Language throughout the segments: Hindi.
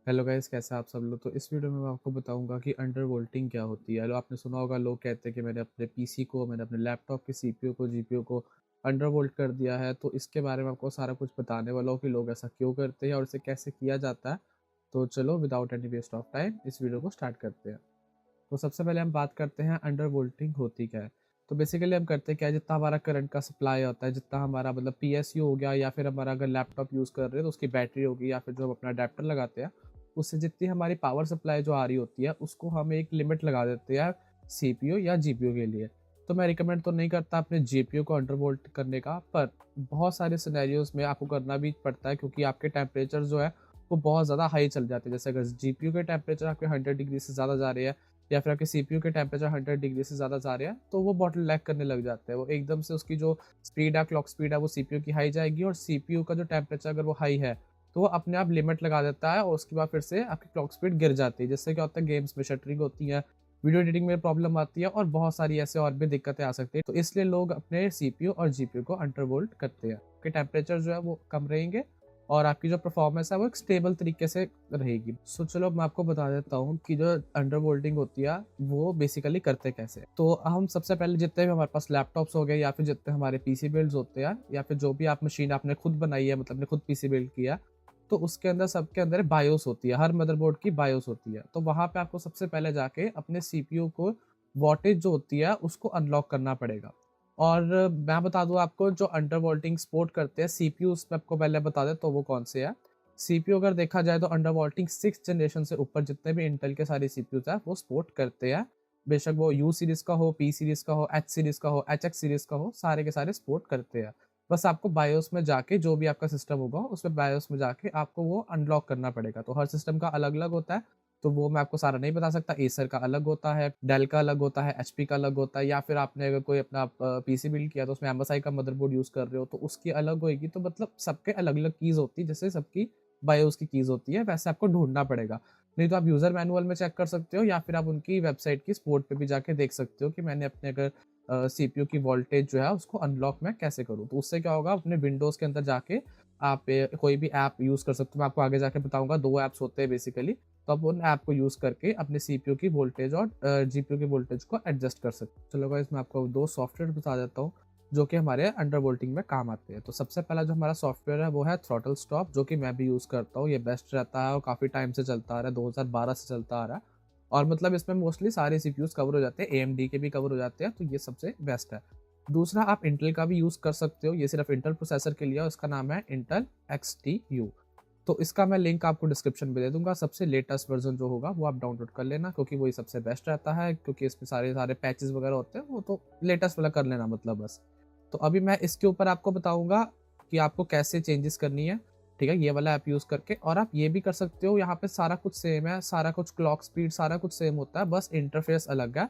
हेलो गाइस, कैसे हैं आप सब लोग। तो इस वीडियो में मैं आपको बताऊंगा कि अंडर वोल्टिंग क्या होती है। लो, आपने सुना होगा, लोग कहते हैं कि मैंने अपने लैपटॉप के सीपीयू को जीपीयू को अंडर वोल्ट कर दिया है। तो इसके बारे में आपको सारा कुछ बताने वाला हूँ कि लोग ऐसा क्यों करते हैं और इसे कैसे किया जाता है। तो चलो, without any waste of time इस वीडियो को स्टार्ट करते हैं। तो सबसे पहले हम बात करते हैं अंडर वोल्टिंग होती क्या है। तो बेसिकली हम करते हैं क्या है, जितना हमारा करंट का सप्लाई होता है, जितना हमारा मतलब पीएसयू हो गया, या फिर हमारा अगर लैपटॉप यूज़ कर रहे हैं तो उसकी बैटरी होगी, या फिर जो हम अपना अडेप्टर लगाते हैं उससे जितनी हमारी पावर सप्लाई जो आ रही होती है उसको हम एक लिमिट लगा देते हैं सीपीयू या जीपीयू के लिए। तो मैं रिकमेंड तो नहीं करता अपने जीपीयू को अंडर वोल्ट करने का, पर बहुत सारे सिनेरियोज में आपको करना भी पड़ता है, क्योंकि आपके टेम्परेचर जो है वो बहुत ज़्यादा हाई चल जाते हैं। जैसे अगर जीपीयू के टेम्परेचर आपके 100 डिग्री से ज़्यादा जा रहे हैं, या फिर आपके सीपीयू के टेम्परेचर 100 डिग्री से ज़्यादा जा रहे हैं, तो वो बॉटल लैक करने लग जाते हैं। वो एकदम से उसकी जो स्पीड है, क्लॉक स्पीड है, वो सीपीयू की हाई जाएगी, और सीपीयू का जो टेम्परेचर अगर वो हाई है तो वो अपने आप लिमिट लगा देता है, और उसके बाद फिर से आपकी क्लॉक स्पीड गिर जाती है, जिससे क्या होता है, गेम्स में शटरिंग होती है, वीडियो एडिटिंग में प्रॉब्लम आती है, और बहुत सारी ऐसे और भी दिक्कतें आ सकती है। तो इसलिए लोग अपने सीपीयू और जीपीयू को अंडर वोल्ट करते हैं कि टेम्परेचर जो है वो कम रहेंगे, और आपकी जो परफॉर्मेंस है वो एक स्टेबल तरीके से रहेगी। सो चलो, मैं आपको बता देता हूँ कि जो अंडर वोल्टिंग होती है वो बेसिकली करते कैसे हैं। तो हम सबसे पहले, जितने भी हमारे पास लैपटॉप्स हो गए, या फिर जितने हमारे पीसी बिल्ड्स होते हैं, या फिर जो भी आप मशीन आपने खुद बनाई है, मतलब आपने खुद पीसी बिल्ड किया, तो उसके अंदर सबके अंदर बायोस होती है। हर मदरबोर्ड की बायोस होती है। तो वहां पे आपको सबसे पहले जाके अपने सीपीयू को वॉटेज जो होती है उसको अनलॉक करना पड़ेगा। और मैं बता दूं आपको, जो अंडर वोल्टिंग सपोर्ट करते हैं सीपीयू, उसमें आपको पहले बता दें तो वो कौन से है। सीपीयू अगर देखा जाए तो अंडर वोल्टिंग 6 जनरेशन से ऊपर जितने भी इंटेल के सारे सीपीयू है वो सपोर्ट करते हैं। बेशक वो यू सीरीज का हो, पी सीरीज का हो, एच सीरीज का हो, एच एक्स सीरीज का हो, सारे के सारे सपोर्ट करते हैं। बस आपको बायोस में जाके, जो भी आपका सिस्टम होगा उसमें बायोस में जाके आपको वो अनलॉक करना पड़ेगा। तो हर सिस्टम का अलग अलग होता है, तो वो मैं आपको सारा नहीं बता सकता। एसर का अलग होता है, डेल का अलग होता है, एचपी का अलग होता है, या फिर आपने अगर कोई अपना पीसी बिल्ड किया तो उसमें एमएसआई का मदरबोर्ड यूज कर रहे हो तो उसकी अलग होगी। तो मतलब सबके अलग अलग कीज होती है, जैसे सबकी बायोस की कीज होती है वैसे आपको ढूंढना पड़ेगा। नहीं तो आप यूजर मैनुअल में चेक कर सकते हो, या फिर आप उनकी वेबसाइट की सपोर्ट पे भी जाके देख सकते हो कि मैंने अपने अगर सीपीयू की वोल्टेज जो है उसको अनलॉक मैं कैसे करूँ। तो उससे क्या होगा, अपने विंडोज के अंदर जाके आप कोई भी ऐप यूज कर सकते हो। मैं आपको आगे जाके बताऊंगा, 2 ऐप्स होते हैं बेसिकली। तो आप उन ऐप को यूज करके अपने सीपीयू की वोल्टेज और जीपीयू की वोल्टेज को एडजस्ट कर सकते हो। चलो गाइस, मैं आपको 2 सॉफ्टवेयर बता देता हूँ जो कि हमारे अंडर वोल्टिंग में काम आते हैं। तो सबसे पहला जो हमारा सॉफ्टवेयर है वो है थ्रॉटल स्टॉप, जो कि मैं भी यूज करता हूँ। ये बेस्ट रहता है और काफी टाइम से चलता आ रहा है, 2012 से चलता आ रहा है। और मतलब इसमें मोस्टली सारे सीपीयूज कवर हो जाते हैं, एएमडी के भी कवर हो जाते हैं, तो ये सबसे बेस्ट है। दूसरा, आप इंटेल का भी यूज कर सकते हो, ये सिर्फ इंटेल प्रोसेसर के लिए है, उसका नाम है इंटेल एक्सटीयू। तो इसका मैं लिंक आपको डिस्क्रिप्शन में दे दूंगा। सबसे लेटेस्ट वर्जन जो होगा वो आप डाउनलोड कर लेना, क्योंकि वही सबसे बेस्ट रहता है, क्योंकि इसमें सारे सारे पैचेस वगैरह होते हैं, वो तो लेटेस्ट वाला कर लेना मतलब बस। तो अभी मैं इसके ऊपर आपको बताऊंगा कि आपको कैसे चेंजेस करनी है। ठीक है, ये वाला ऐप यूज करके। और आप ये भी कर सकते हो, यहाँ पे सारा कुछ सेम है, सारा कुछ क्लॉक स्पीड सारा कुछ सेम होता है, बस इंटरफेस अलग है।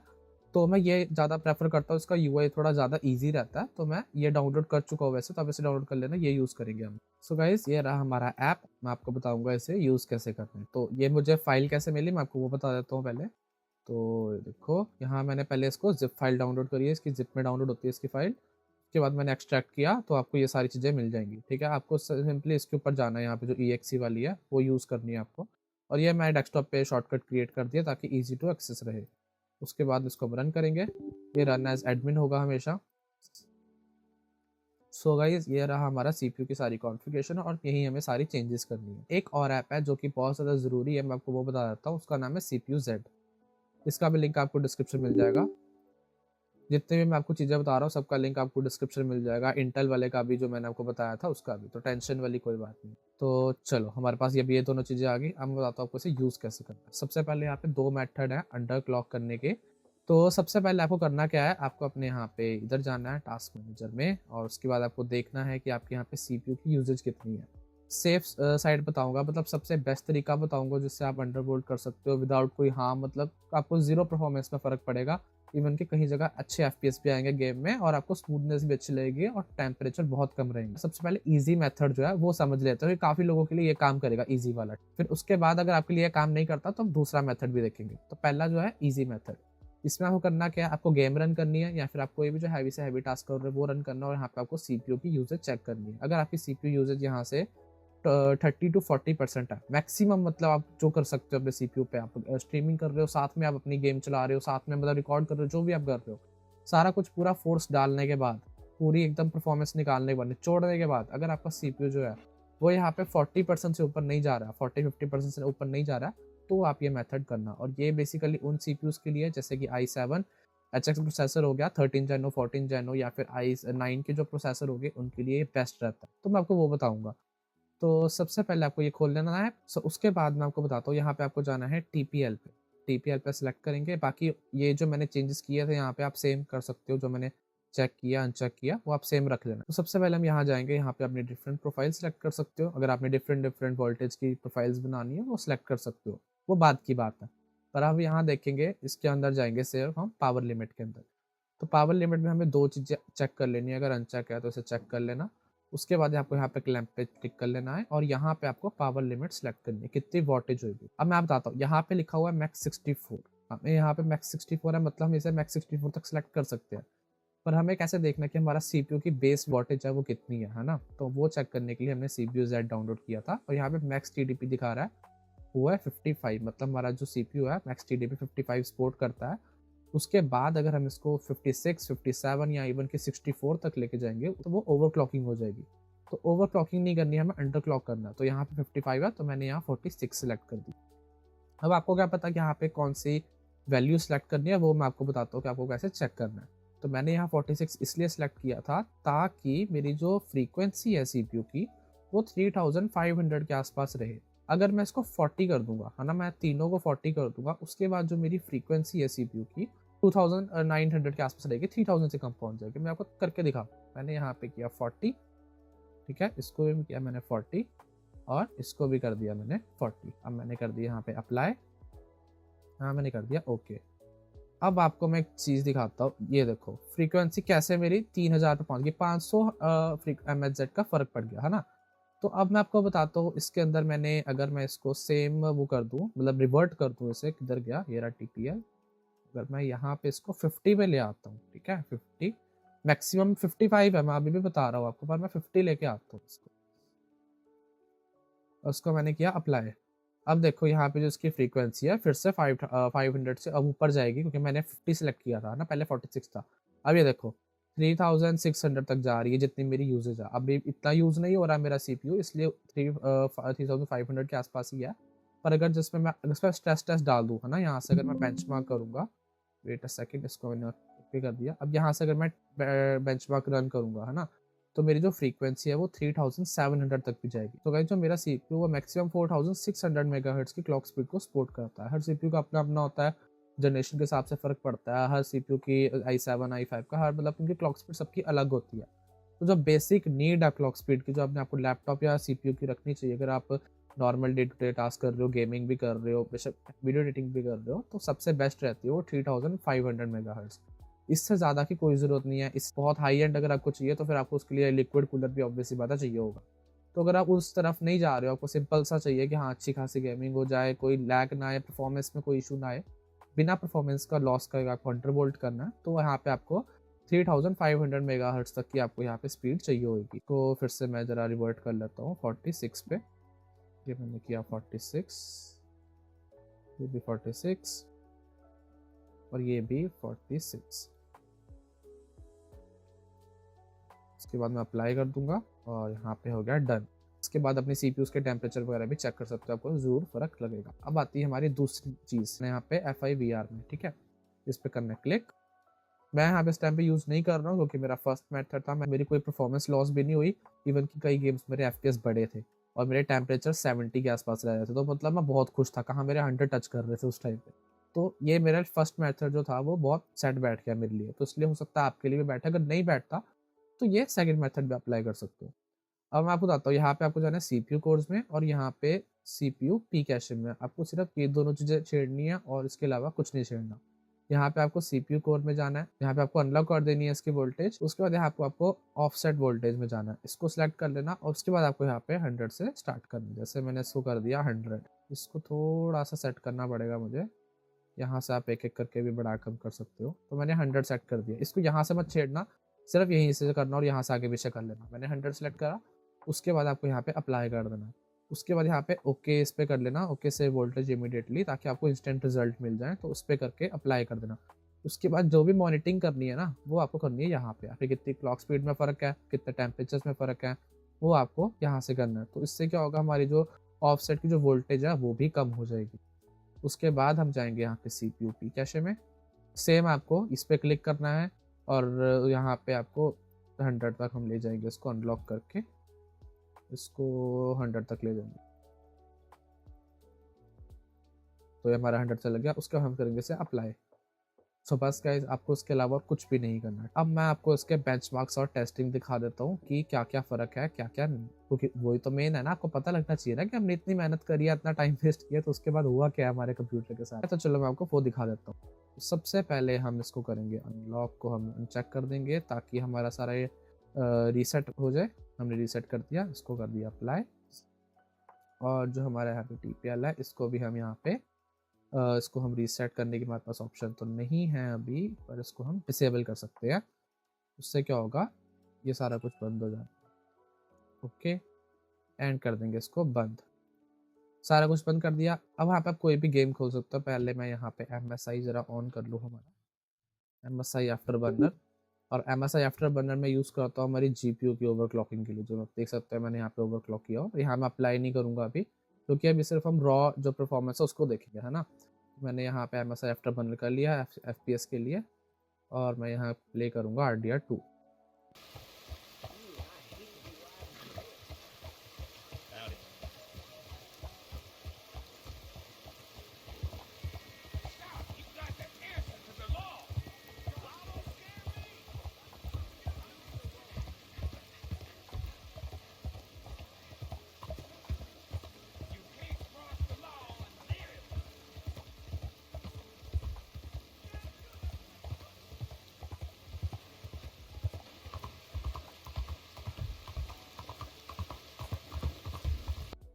तो मैं ये ज़्यादा प्रेफर करता हूँ, इसका यूआई थोड़ा ज़्यादा इजी रहता है। तो मैं ये डाउनलोड कर चुका हूँ वैसे, तो आप इसे डाउनलोड कर लेना, ये यूज़ करेंगे हम। सो गाइस, ये रहा हमारा ऐप। मैं आपको बताऊंगा इसे यूज़ कैसे करना है। तो ये मुझे फाइल कैसे मिली मैं आपको वो बता देता हूँ पहले। तो देखो, यहाँ मैंने पहले इसको जिप फाइल डाउनलोड करी है, इसकी जिप में डाउनलोड होती है इसकी फाइल। उसके बाद मैंने एक्सट्रैक्ट किया, तो आपको ये सारी चीज़ें मिल जाएंगी। ठीक है, आपको सिंपली इसके ऊपर जाना है, यहाँ पे जो EXE वाली है वो यूज़ करनी है आपको। और ये मैं डेस्कटॉप पे शॉर्टकट क्रिएट कर दिया ताकि ईजी टू एक्सेस रहे। उसके बाद इसको हम रन करेंगे। ये रन एज एडमिन होगा हमेशा। सो गाइस, ये रहा हमारा सीपीयू की सारी कॉन्फ़िगरेशन, और यही हमें सारी चेंजेस करनी है। एक और ऐप है जो कि बहुत ज़्यादा ज़रूरी है, मैं आपको वो बता देता हूँ, उसका नाम है सीपीयू जेड। इसका भी लिंक आपको डिस्क्रिप्शन मिल जाएगा। जितने भी मैं आपको चीज़ें बता रहा हूँ सबका लिंक आपको डिस्क्रिप्शन मिल जाएगा, इंटेल वाले का भी जो मैंने आपको बताया था उसका भी। तो टेंशन वाली कोई बात नहीं। तो चलो, हमारे पास ये दोनों चीज़ें आ गई। अब मैं बताता हूँ आपको इसे यूज़ कैसे करना है। सबसे पहले यहाँ पे 2 मेथड है अंडर क्लॉक करने के। तो सबसे पहले आपको करना क्या है, आपको अपने यहाँ पे इधर जाना है टास्क मैनेजर में, और उसके बाद आपको देखना है कि आपके यहाँ पे सीपीयू की यूजेज कितनी है। सेफ साइड बताऊंगा, मतलब सबसे बेस्ट तरीका बताऊंगा जिससे आप अंडरवोल्ट कर सकते हो विदाउट कोई हार्म, मतलब आपको जीरो परफॉर्मेंस में फर्क पड़ेगा। इवन कि कहीं जगह अच्छे एफपीएस भी आएंगे गेम में, और आपको स्मूथनेस भी अच्छी लगेगी, और टेम्परेचर बहुत कम रहेंगे। सबसे पहले इजी मेथड जो है वो समझ लेते हो, काफी लोगों के लिए ये काम करेगा इजी वाला। फिर उसके बाद अगर आपके लिए काम नहीं करता तो हम दूसरा मेथड भी देखेंगे। तो पहला जो है इजी मेथड, इसमें आपको करना क्या है, आपको गेम रन करनी है, या फिर आप कोई भी जो हैवी से हैवी टास्क कर रहे हो वो रन करना, और यहाँ पे आपको सीपीयू की यूजेज चेक करनी है। अगर आपकी सीपीयू यूजेज यहाँ से 30 to 40% है मैक्सिमम। मतलब आप जो कर सकते हो अपने सीपीयू पे, आप स्ट्रीमिंग कर रहे हो, साथ में आप अपनी गेम चला रहे हो, साथ में मतलब रिकॉर्ड कर रहे हो, जो भी आप कर रहे हो, सारा कुछ पूरा फोर्स डालने के बाद, पूरी एकदम परफॉर्मेंस निकालने के बाद, निचोड़ने के बाद, अगर आपका सीपीयू जो है वो यहाँ पे 40% से ऊपर नहीं जा रहा, 40-50% से ऊपर नहीं जा रहा, तो आप ये मेथड करना। और ये बेसिकली उन सीपीयूज के लिए जैसे कि i7 HX प्रोसेसर हो गया, 13 जेनो, 14 जेनो, या फिर i9 के जो प्रोसेसर हो गए, उनके लिए बेस्ट रहता है। तो मैं आपको वो बताऊंगा। तो सबसे पहले आपको ये खोल लेना है। उसके बाद मैं आपको बताता हूँ, यहाँ पे आपको जाना है TPL पे। TPL पे सेलेक्ट करेंगे। बाकी ये जो मैंने चेंजेस किए थे यहाँ पे आप सेम कर सकते हो, जो मैंने चेक किया अनचेक किया वो आप सेम रख लेना। तो सबसे पहले हम यहाँ जाएंगे, यहाँ पे अपनी डिफरेंट प्रोफाइल सेलेक्ट कर सकते हो। अगर आपने डिफरेंट डिफरेंट वोल्टेज की प्रोफाइल्स बनानी है वो सिलेक्ट कर सकते हो, वो बात की बात है। पर अब यहाँ देखेंगे, इसके अंदर जाएंगे सिर्फ हम पावर लिमिट के अंदर। तो पावर लिमिट में हमें दो चीज़ें चेक कर लेनी है, अगर अनचेक है तो इसे चेक कर लेना। उसके बाद आपको यहाँ पे क्लैंप पे क्लिक कर लेना है और यहाँ पे आपको पावर लिमिट सेलेक्ट करनी है, कितनी वोल्टेज होगी। अब मैं बताता हूँ, यहाँ पे लिखा हुआ है मैक्स 64। हमें यहाँ पे मैक्स 64 है, मतलब हम इसे मैक्स 64 तक सेलेक्ट कर सकते हैं। पर हमें कैसे देखना कि हमारा सीपीयू की बेस वोल्टेज है वो कितनी है ना। तो वो चेक करने के लिए हमने CPU Z डाउनलोड किया था, और यहाँ पे मैक्स TDP दिखा रहा है, वो है 55। मतलब हमारा जो सीपीयू है मैक्स TDP 55 सपोर्ट करता है। उसके बाद अगर हम इसको 56, 57 या इवन कि 64 तक लेके जाएंगे तो वो ओवरक्लॉकिंग हो जाएगी। तो ओवरक्लॉकिंग नहीं करनी है, हमें अंडरक्लॉक करना है। तो यहाँ पे 55 है, तो मैंने यहाँ 46 सेलेक्ट कर दी। अब आपको क्या पता कि यहाँ पे कौन सी वैल्यू सेलेक्ट करनी है, वो मैं आपको बताता हूँ कि आपको कैसे चेक करना है। तो मैंने यहाँ 46 इसलिए सेलेक्ट किया था ताकि मेरी जो फ्रीक्वेंसी है सीपीयू की वो 3500 के आसपास रहे। अगर मैं इसको 40 कर दूंगा, है ना, मैं तीनों को 40 कर दूंगा, उसके बाद जो मेरी फ्रीक्वेंसी है सीपीयू की 2900 के आसपास रहेगी, 3000 से कम पहुंच जाएगी। मैं आपको करके दिखा, मैंने यहाँ पे किया 40, ठीक है, इसको भी किया मैंने 40 और इसको भी कर दिया मैंने 40। अब मैंने कर दिया यहाँ पे अप्लाई, हाँ मैंने कर दिया ओके। अब आपको मैं एक चीज़ दिखाता हूँ, ये देखो फ्रीक्वेंसी कैसे मेरी 3000 पे पहुंच गई, 500 MHz का फर्क पड़ गया, है ना। तो अब मैं आपको बताता हूँ, इसके अंदर मैंने अगर मैं इसको सेम वो कर दूँ, मतलब रिवर्ट कर दूँ, इसे किधर गया ये रहा TPL। अगर मैं यहाँ पे इसको 50 पे ले आता हूँ, ठीक है, 50 मैक्सिमम 55 है, मैं अभी भी बता रहा हूँ आपको, पर मैं 50 लेके आता हूँ इसको। उसको मैंने किया अप्लाई। अब देखो यहाँ पे जो इसकी फ्रीक्वेंसी है फिर से 500 से अब ऊपर जाएगी, क्योंकि मैंने 50 सेलेक्ट किया था ना, पहले 46 था। अब ये देखो 3600 तक जा रही है, जितनी मेरी यूजेज है। अभी इतना यूज नहीं हो रहा मेरा सीपीयू, इसलिए 3500 के आसपास ही है। पर अगर जिसमें मैं इस पर स्ट्रेस टेस्ट डाल दूँ, है ना, यहाँ से अगर मैं बेंचमार्क करूँगा, वेट अ सेकंड, इसको मैंने ओके कर दिया। अब यहाँ से अगर मैं बेंचमार्क रन करूँगा, है ना, तो मेरी जो फ्रीक्वेंसी है वो 3700 तक भी जाएगी। तो गाइस जो मेरा सीपीयू वो मैक्सिमम 4600 मेगाहर्ट्ज की क्लॉक स्पीड को सपोर्ट करता है। हर सीपीयू का अपना अपना होता है, जनरेशन के हिसाब से फ़र्क पड़ता है। हर सीपीयू की i7 i5 का हर मतलब उनकी क्लॉक स्पीड सबकी अलग होती है। तो जो बेसिक नीड है क्लॉक स्पीड की, जो अपने आपको लैपटॉप या सीपीयू की रखनी चाहिए, अगर आप normal day to day task कर रहे हो, गेमिंग भी कर रहे हो, बेशक वीडियो एडिटिंग भी कर रहे हो, तो सबसे बेस्ट रहती है वो 3500 मेगाहर्ट्ज। इससे ज़्यादा की कोई ज़रूरत नहीं है। इस बहुत हाई एंड अगर आपको चाहिए तो फिर आपको उसके लिए लिक्विड कूलर भी ऑब्वियसली बात चाहिए होगा। तो अगर आप उस तरफ नहीं जा रहे हो, आपको सिंपल सा चाहिए कि हाँ अच्छी खासी गेमिंग हो जाए, कोई लैग ना आए, परफॉर्मेंस में कोई इशू ना आए, बिना परफॉर्मेंस का लॉस का आपको अंडरवोल्ट करना है, तो यहाँ पे आपको 3500 मेगाहर्ट्ज तक की आपको यहाँ पे स्पीड चाहिए होगी। तो फिर से मैं ज़रा रिवर्ट कर लेता हूँ 46 पे, ये मैंने किया 46, ये भी 46 और ये भी 46। उसके बाद मैं अप्लाई कर दूंगा और यहाँ पे हो गया डन। इसके बाद अपने सीपीयू के टेम्परेचर वगैरह भी चेक कर सकते हो, आपको जरूर फर्क लगेगा। अब आती है हमारी दूसरी चीज़ यहाँ पे FIVR में, ठीक है, इस पे करना है क्लिक। मैं यहाँ पे इस टाइम पे यूज़ नहीं कर रहा हूँ क्योंकि मेरा फर्स्ट मेथड था, मेरी कोई परफॉर्मेंस लॉस भी नहीं हुई। इवन कि कई गेम्स मेरे FPS बड़े थे और मेरे टेम्परेचर 70 के आसपास रह रहे थे, तो मतलब मैं बहुत खुश था, कहाँ मेरे 100 टच कर रहे थे उस टाइम पे। तो ये मेरा फर्स्ट मेथड जो था वो बहुत सेट बैठ गया मेरे लिए, तो इसलिए हो सकता है आपके लिए भी बैठा। अगर नहीं बैठता तो ये सेकंड मेथड भी अप्लाई कर सकते हो। अब मैं आपको बताता हूँ, यहाँ पे आपको जाना है सीपीयू कोर्स में और यहाँ पे सीपीयू पी कैशे में। आपको सिर्फ ये दोनों चीज़ें छेड़नी है और इसके अलावा कुछ नहीं छेड़ना। यहाँ पे आपको सीपीयू कोर में जाना है, यहाँ पे आपको अनलॉक कर देनी है इसकी वोल्टेज। उसके बाद यहाँ पे आपको ऑफसेट वोल्टेज में जाना है, इसको सिलेक्ट कर लेना और उसके बाद आपको यहाँ पे 100 से स्टार्ट करना। जैसे मैंने इसको कर दिया 100, इसको थोड़ा सा सेट करना पड़ेगा मुझे, यहाँ से आप एक एक करके भी बढ़ा कम कर सकते हो। तो मैंने 100 सेट कर दिया। इसको यहाँ से मत छेड़ना, सिर्फ यहीं से करना और यहाँ से आगे पीछे कर लेना। मैंने 100 सेलेक्ट करा उसके बाद आपको यहाँ पे अप्लाई कर देना है। उसके बाद यहाँ पे ओके इस पे कर लेना, ओके से वोल्टेज इमीडिएटली, ताकि आपको इंस्टेंट रिजल्ट मिल जाए, तो उस पे करके अप्लाई कर देना। उसके बाद जो भी मॉनिटरिंग करनी है ना, वो आपको करनी है यहाँ पे। आपकी कितनी क्लॉक स्पीड में फ़र्क है, कितने टेम्परेचर्स में फ़र्क है, वो आपको यहाँ से करना है। तो इससे क्या होगा, हमारी जो ऑफसेट की जो वोल्टेज है वो भी कम हो जाएगी। उसके बाद हम जाएंगे यहाँ पे CPU की कैशे में। सेम आपको इस पे क्लिक करना है और यहाँ पे आपको 100 तक हम ले जाएंगे, इसको अनलॉक करके इसको 100 तक ले जाएंगे। तो ये हमारा 100 चला गया। उसके बाद हम करेंगे इसे अप्लाई। सो बस गाइस, आपको इसके अलावा कुछ भी नहीं करना है। अब मैं आपको इसके बेंचमार्क्स और टेस्टिंग दिखा देता हूँ कि क्या क्या फ़र्क है, क्या क्या नहीं, क्योंकि वही तो मेन है ना। आपको पता लगना चाहिए ना कि हमने इतनी मेहनत करी है, इतना टाइम वेस्ट किया, तो उसके बाद हुआ क्या है हमारे कंप्यूटर के साथ। तो चलो मैं आपको वो दिखा देता हूँ। तो सबसे पहले हम इसको करेंगे अनलॉक को हम अनचेक कर देंगे, ताकि हमारा सारा ये रीसेट हो जाए। हमने रीसेट कर दिया, इसको कर दिया अप्लाई। और जो हमारा यहाँ पे TPL है, इसको भी हम यहाँ पे इसको हम रीसेट करने के हमारे पास ऑप्शन तो नहीं है अभी, पर इसको हम डिसेबल कर सकते हैं। उससे क्या होगा, ये सारा कुछ बंद हो जाए। ओके, एंड कर देंगे इसको बंद। सारा कुछ बंद कर दिया। अब यहाँ पे आप कोई भी गेम खोल सकते हो। पहले मैं यहाँ पे MSI ज़रा ऑन कर लूँ, हमारा MSI आफ्टर बर्नर। और MSI आफ्टर बर्नर में यूज़ करता हूँ हमारी GPU की ओवरक्लॉकिंग के लिए। जो आप देख सकते हैं मैंने यहाँ पे ओवरक्लॉक किया हो। यहाँ मैं अप्लाई नहीं करूँगा अभी, क्योंकि अभी सिर्फ हम रॉ जो परफॉर्मेंस है उसको देखेंगे, है ना। मैंने यहाँ पे MSI आफ्टर बर्नर कर लिया FPS के लिए, और मैं यहाँ प्ले करूँगा RDR2।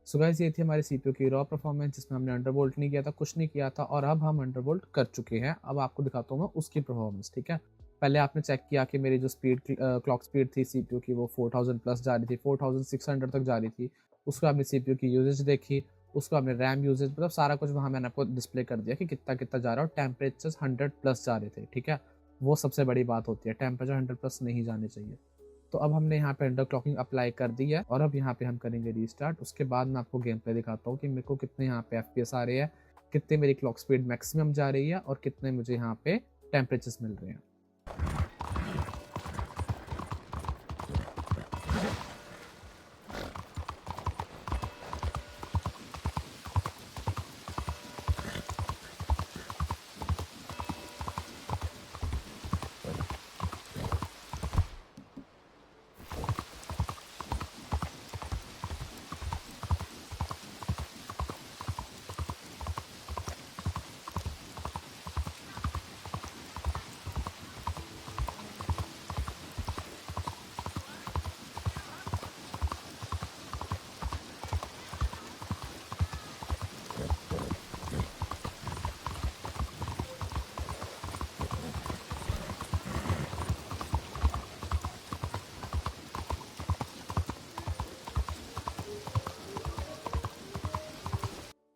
सो गाइस, ये थी हमारी CPU की रॉ परफॉर्मेंस, जिसमें हमने अंडरवोल्ट नहीं किया था, कुछ नहीं किया था, और अब हम अंडरवोल्ट कर चुके हैं। अब आपको दिखाता हूँ मैं उसकी परफॉर्मेंस, ठीक है। पहले आपने चेक किया कि मेरी जो स्पीड क्लॉक स्पीड थी CPU की, वो 4000 प्लस जा रही थी, 4600 तक जा रही थी। उसको आपने CPU की यूजेज देखी, उसको आपने रैम यूजेज, मतलब सारा कुछ वहाँ मैंने आपको डिस्प्ले कर दिया कि कितना कितना जा रहा है। और टेम्परेचर 100 प्लस जा रहे थे, ठीक है। वो सबसे बड़ी बात होती है, टेम्परेचर 100 प्लस नहीं जाने चाहिए। तो अब हमने यहाँ पे अंडर क्लॉकिंग अप्लाई कर दी है, और अब यहाँ पे हम करेंगे रीस्टार्ट। उसके बाद मैं आपको गेम प्ले दिखाता हूँ कि मेरे को कितने यहाँ पे FPS आ रहे हैं, कितने मेरी क्लॉक स्पीड मैक्सिमम जा रही है, और कितने मुझे यहाँ पे टेम्परेचर्स मिल रहे हैं।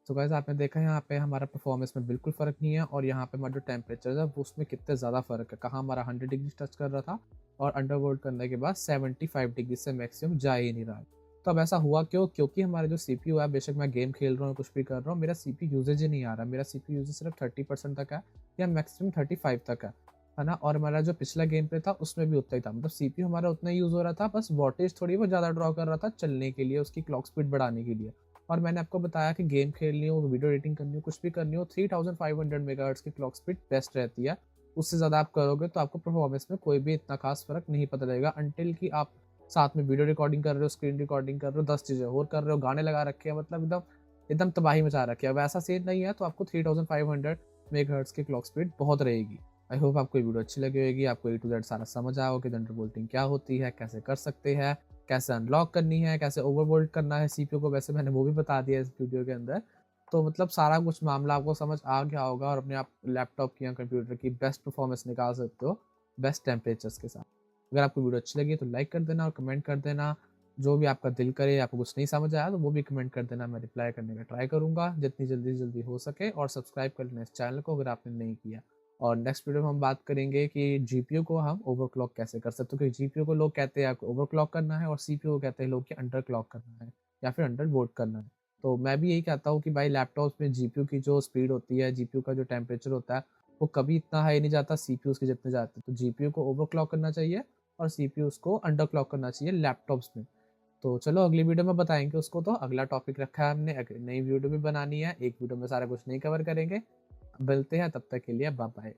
तो गाइस, आपने देखा यहाँ पे हमारा परफॉर्मेंस में बिल्कुल फ़र्क नहीं है, और यहाँ पे हमारा जो टेम्परेचर है वो उसमें कितने ज़्यादा फ़र्क है। कहाँ हमारा 100 डिग्री टच कर रहा था, और अंडरवोल्ट करने के बाद 75 डिग्री से मैक्सिमम जा ही नहीं रहा है। तो अब ऐसा हुआ क्यों? क्योंकि हमारे जो CPU है, बेशक मैं गेम खेल रहा हूँ, कुछ भी कर रहा हूँ, मेरा CPU यूजेज ही नहीं आ रहा। मेरा CPU यूजेज सिर्फ 30% तक है, या मैक्सिमम 35 तक है ना। और हमारा जो पिछला गेम प्ले था उसमें भी उतना ही था, मतलब CPU हमारा उतना ही यूज़ हो रहा था, बस वोल्टेज थोड़ी वो ज़्यादा ड्रॉ कर रहा था चलने के लिए, उसकी क्लॉक स्पीड बढ़ाने के लिए। और मैंने आपको बताया कि गेम खेलनी हो, वीडियो एडिटिंग करनी हो, कुछ भी करनी हो, 3500 मेगाहर्ट्ज़ की क्लॉक स्पीड बेस्ट रहती है। उससे ज़्यादा आप करोगे तो आपको परफॉर्मेंस में कोई भी इतना खास फ़र्क नहीं पता लगेगा, अनटिल कि आप साथ में वीडियो रिकॉर्डिंग कर रहे हो, स्क्रीन रिकॉर्डिंग कर रहे हो, 10 चीज़ें और कर रहे हो, गाने लगा रखे हैं, मतलब एकदम एकदम तबाही मचा रखी है। वैसा सीन नहीं है, तो आपको 3500 मेगाहर्ट्ज़ की क्लॉक स्पीड बहुत रहेगी। आई होप आपको ये वीडियो अच्छी लगी होगी, आपको A to Z सारा समझ आया होगा कि अंडरवोल्टिंग क्या होती है, कैसे कर सकते हैं, कैसे अनलॉक करनी है, कैसे ओवरवोल्ट करना है CPU को। वैसे मैंने वो भी बता दिया इस वीडियो के अंदर। तो मतलब सारा कुछ मामला आपको समझ आ गया होगा, और अपने आप लैपटॉप की या कंप्यूटर की बेस्ट परफॉर्मेंस निकाल सकते हो बेस्ट टेम्परेचर्स के साथ। अगर आपको वीडियो अच्छी लगी तो लाइक कर देना और कमेंट कर देना। जो भी आपका दिल करे, आपको कुछ नहीं समझ आया तो वो भी कमेंट कर देना, मैं रिप्लाई करने का ट्राई करूँगा जितनी जल्दी से जल्दी हो सके। और सब्सक्राइब कर लेना इस चैनल को अगर आपने नहीं किया। और नेक्स्ट वीडियो में हम बात करेंगे कि जीपीयू को हम ओवरक्लॉक कैसे कर सकते हैं, क्योंकि जीपीयू को लोग कहते हैं आपको ओवरक्लॉक करना है और सीपीयू को कहते हैं लोग कि अंडरक्लॉक करना है या फिर अंडर वोट करना है। तो मैं भी यही कहता हूँ कि भाई लैपटॉप्स में जीपीयू की जो स्पीड होती है, जीपीयू का जो टेम्परेचर होता है, वो कभी इतना हाई नहीं जाता सीपीयू के जितने जाते हैं। तो जीपीयू को ओवरक्लॉक करना चाहिए और सीपीयू को अंडरक्लॉक करना चाहिए लैपटॉप्स में। तो चलो अगली वीडियो में बताएंगे उसको। तो अगला टॉपिक रखा है हमने, नई वीडियो भी बनानी है, एक वीडियो में सारा कुछ नहीं कवर करेंगे। मिलते हैं, तब तक के लिए बाय बाय।